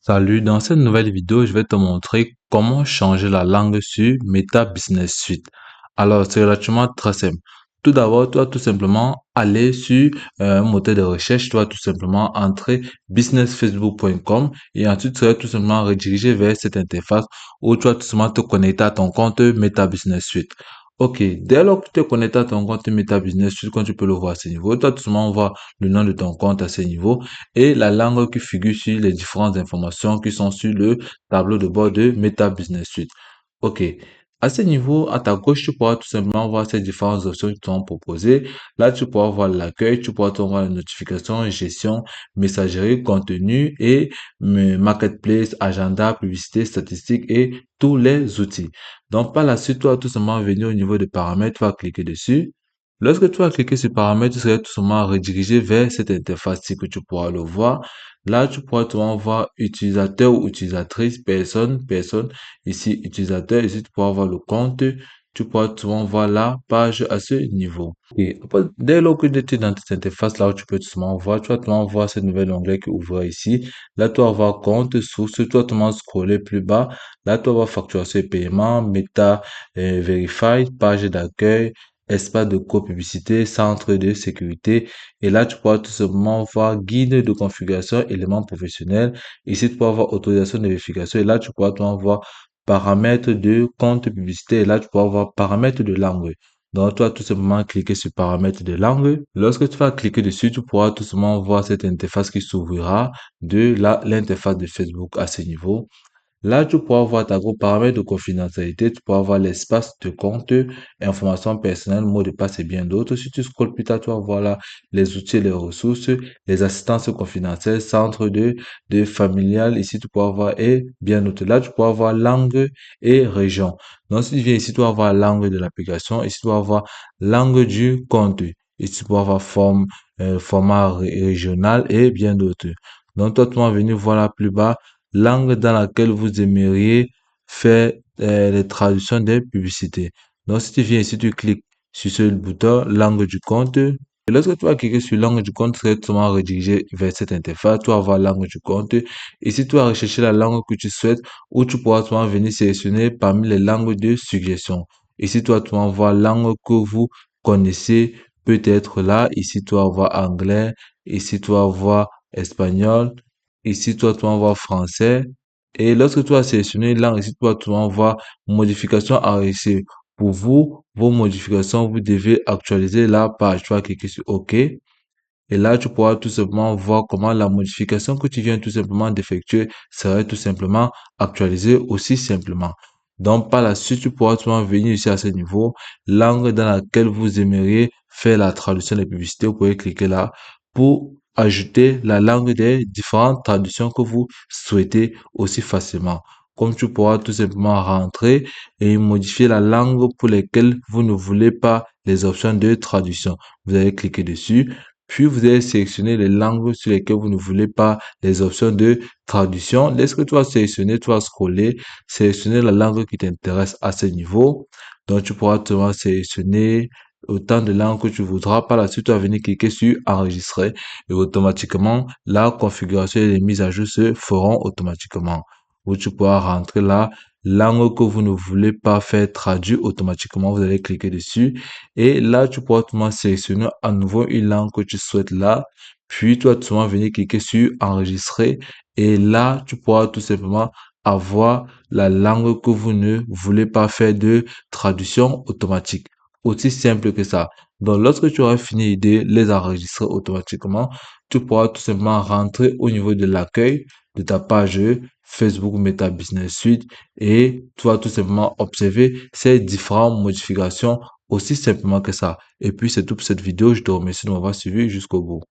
Salut, dans cette nouvelle vidéo, je vais te montrer comment changer la langue sur Meta Business Suite. Alors, c'est relativement très simple. Tout d'abord, tu vas tout simplement aller sur un moteur de recherche, tu vas tout simplement entrer businessfacebook.com et ensuite tu vas tout simplement rediriger vers cette interface où tu vas tout simplement te connecter à ton compte Meta Business Suite. Ok, dès lors que tu es connecté à ton compte Meta Business Suite, quand tu peux le voir à ce niveau, tu vas tout simplement voir le nom de ton compte à ce niveau et la langue qui figure sur les différentes informations qui sont sur le tableau de bord de Meta Business Suite. Ok. À ce niveau, à ta gauche, tu pourras tout simplement voir ces différentes options qui sont proposées. Là, tu pourras voir l'accueil, tu pourras voir les notifications, gestion, messagerie, contenu et marketplace, agenda, publicité, statistiques et tous les outils. Donc, par la suite, tu vas tout simplement venir au niveau de paramètres, tu vas cliquer dessus. Lorsque tu vas cliquer sur paramètres, tu seras tout simplement redirigé vers cette interface-ci que tu pourras le voir. Là, tu pourras tout simplement voir utilisateur ou utilisatrice, personne. Ici, utilisateur. Ici, tu pourras voir le compte. Tu pourras tout simplement voir la page à ce niveau. Et après, dès lors que tu es dans cette interface-là où tu peux tout simplement voir, tu vas tout simplement voir ce nouvel onglet qui ouvre ici. Là, tu vas voir compte, source. Tu vas tout simplement scroller plus bas. Là, tu vas voir facturation et paiement, Meta, Verify, page d'accueil, espace de co-publicité, centre de sécurité. Et là, tu pourras tout simplement voir guide de configuration, éléments professionnels. Ici, tu pourras voir autorisation de vérification. Et là, tu pourras tout simplement voir paramètres de compte publicité. Et là, tu pourras voir paramètres de langue. Donc, tu vas tout simplement cliquer sur paramètres de langue. Lorsque tu vas cliquer dessus, tu pourras tout simplement voir cette interface qui s'ouvrira de l'interface de Facebook à ce niveau. Là, tu pourras voir ta groupe paramètres de confidentialité, tu pourras voir l'espace de compte, informations personnelles, mots de passe et bien d'autres. Si tu scrolles plus tard, tu vas voir là les outils et les ressources, les assistances confidentielles, centre de familial. Ici, tu pourras voir et bien d'autres. Là, tu pourras voir langue et région. Donc, si tu viens ici, tu vas voir langue de l'application. Ici, tu vas voir langue du compte. Ici, tu pourras voir format régional et bien d'autres. Donc, toi, tu vas venir voir là plus bas langue dans laquelle vous aimeriez faire les traductions des publicités. Donc, si tu viens ici, tu cliques sur ce bouton langue du compte. Et lorsque tu vas cliquer sur langue du compte, tu seras directement redirigé vers cette interface. Tu vas voir langue du compte. Ici, tu vas rechercher la langue que tu souhaites ou tu pourras souvent venir sélectionner parmi les langues de suggestion. Ici, tu vas voir langue que vous connaissez peut-être là. Ici, tu vas voir anglais. Ici, tu vas voir espagnol. Ici, toi, tu vas voir français. Et lorsque tu as sélectionné langue, ici, toi, tu vas voir modification enregistrée. Pour vous, vos modifications, vous devez actualiser la page. Tu vas cliquer sur OK. Et là, tu pourras tout simplement voir comment la modification que tu viens tout simplement d'effectuer serait tout simplement actualisée aussi simplement. Donc, par la suite, tu pourras tout simplement venir ici à ce niveau, langue dans laquelle vous aimeriez faire la traduction des publicités. Vous pouvez cliquer là pour ajouter la langue des différentes traductions que vous souhaitez aussi facilement. Comme tu pourras tout simplement rentrer et modifier la langue pour lesquelles vous ne voulez pas les options de traduction. Vous allez cliquer dessus. Puis vous allez sélectionner les langues sur lesquelles vous ne voulez pas les options de traduction. Lorsque tu vas sélectionner, tu vas scroller, sélectionner la langue qui t'intéresse à ce niveau. Donc tu pourras te sélectionner autant de langues que tu voudras. Par la suite, tu vas venir cliquer sur enregistrer et automatiquement, la configuration et les mises à jour se feront automatiquement. Où tu pourras rentrer la langue que vous ne voulez pas faire traduire automatiquement. Vous allez cliquer dessus et là, tu pourras tout simplement sélectionner à nouveau une langue que tu souhaites là. Puis, tu vas tout simplement venir cliquer sur enregistrer et là, tu pourras tout simplement avoir la langue que vous ne voulez pas faire de traduction automatique. Aussi simple que ça. Donc, lorsque tu auras fini de les enregistrer automatiquement, tu pourras tout simplement rentrer au niveau de l'accueil de ta page Facebook Meta Business Suite et tu vas tout simplement observer ces différentes modifications aussi simplement que ça. Et puis, c'est tout pour cette vidéo. Je te remercie de m'avoir suivi jusqu'au bout.